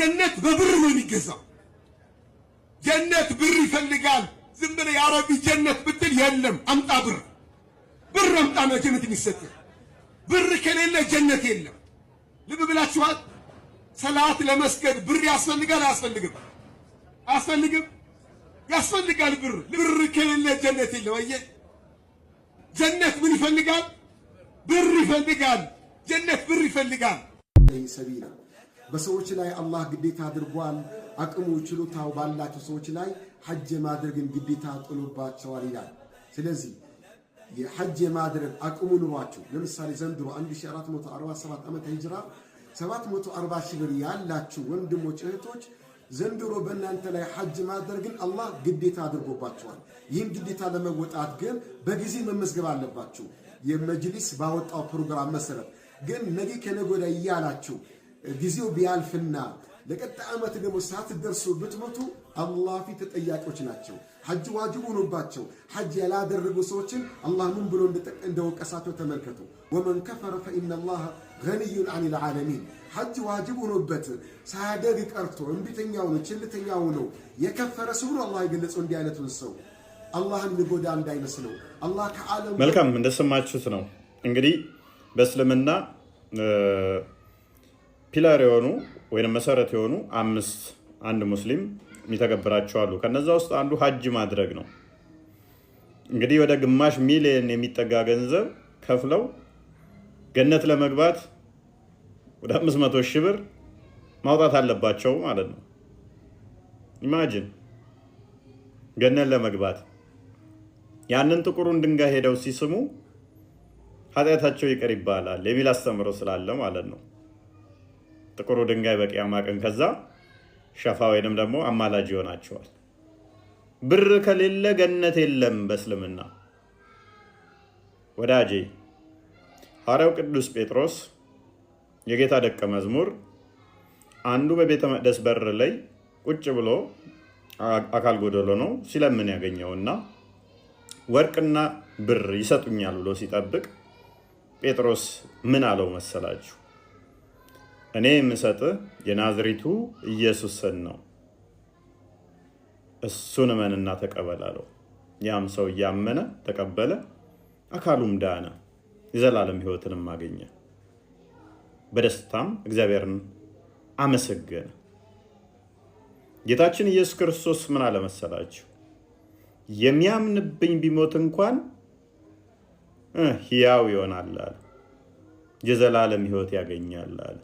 ጀነት በብር ነው የሚገዛው። ጀነት ብር ይፈልጋል። ዝም ብለህ የአረቢ ጀነት ብትል የለም፣ አምጣ ብር አምጣ ነው ጀነት የሚሰጥህ። ብር ከሌለ ጀነት የለም። ልብ ብላችኋል። ሰላት ለመስገድ ብር ያስፈልጋል አያስፈልግም? አያስፈልግም? ያስፈልጋል ብር። ብር ከሌለ ጀነት የለም። አየህ፣ ጀነት ምን ይፈልጋል? ብር ይፈልጋል። ጀነት ብር ይፈልጋል። ሰቢላ በሰዎች ላይ አላህ ግዴታ አድርጓል። አቅሙ ችሎታው ባላቸው ሰዎች ላይ ሐጅ ማድረግን ግዴታ ጥሎባቸዋል ይላል። ስለዚህ የሐጅ ማድረግ አቅሙ ኑሯቸው ለምሳሌ ዘንድሮ 1447 ዓመተ ሂጅራ 740 ሺህ ብር ያላችሁ ወንድሞች እህቶች ዘንድሮ በእናንተ ላይ ሐጅ ማድረግን አላህ ግዴታ አድርጎባቸዋል። ይህን ግዴታ ለመወጣት ግን በጊዜ መመዝገብ አለባችሁ። የመጅሊስ ባወጣው ፕሮግራም መሰረት ግን ነገ ከነገ ወዲያ እያላችሁ ጊዜው ቢያልፍና ለቀጣይ ዓመት ደግሞ ሳትደርሱ ብትሞቱ አላህ ፊት ተጠያቂዎች ናቸው። ሐጅ ዋጅብ ሆኖባቸው ሐጅ ያላደረጉ ሰዎችን አላህ ምን ብሎ እንደወቀሳቸው ተመልከቱ። ወመን ከፈረ ፈኢነ አላህ ገኒዩን ዐኒል ዓለሚን። ሐጅ ዋጅብ ሆኖበት ሳያደርግ ቀርቶ እምቢተኛው ነው ችልተኛው ነው የከፈረ ሰው ነው አላህ የገለጸው። እንዲህ አይነቱን ሰው አላህን ሊጎዳ እንዳይመስለው አላህ ከዓለም። መልካም እንደሰማችሁት ነው እንግዲህ በእስልምና ፒላር የሆኑ ወይም መሰረት የሆኑ 5 አንድ ሙስሊም የሚተገብራቸው አሉ። ከነዛ ውስጥ አንዱ ሐጅ ማድረግ ነው። እንግዲህ ወደ ግማሽ ሚሊዮን የሚጠጋ ገንዘብ ከፍለው ገነት ለመግባት ወደ 500 ሺህ ብር ማውጣት አለባቸው ማለት ነው። ኢማጂን ገነት ለመግባት ያንን ጥቁሩን ድንጋይ ሄደው ሲስሙ ኃጢአታቸው ይቅር ይባላል የሚል አስተምሮ ስላለ ማለት ነው። ጥቁሩ ድንጋይ በቂያማ ቀን ከዛ ሸፋ ወይንም ደግሞ አማላጅ ይሆናቸዋል። ብር ከሌለ ገነት የለም በእስልምና። ወዳጄ ሐዋርያው ቅዱስ ጴጥሮስ የጌታ ደቀ መዝሙር አንዱ በቤተ መቅደስ በር ላይ ቁጭ ብሎ አካል ጎደሎ ነው ሲለምን ያገኘውና ወርቅና ብር ይሰጡኛል ብሎ ሲጠብቅ ጴጥሮስ ምን አለው መሰላችሁ? እኔ የምሰጥህ የናዝሬቱ ኢየሱስን ነው፣ እሱን እመንና ተቀበል አለው። ያም ሰው እያመነ ተቀበለ፣ አካሉም ዳነ፣ የዘላለም ሕይወትንም አገኘ። በደስታም እግዚአብሔርን አመሰገነ። ጌታችን ኢየሱስ ክርስቶስ ምን አለ መሰላችሁ? የሚያምንብኝ ቢሞት እንኳን ሕያው ይሆናል አለ፣ የዘላለም ሕይወት ያገኛል አለ።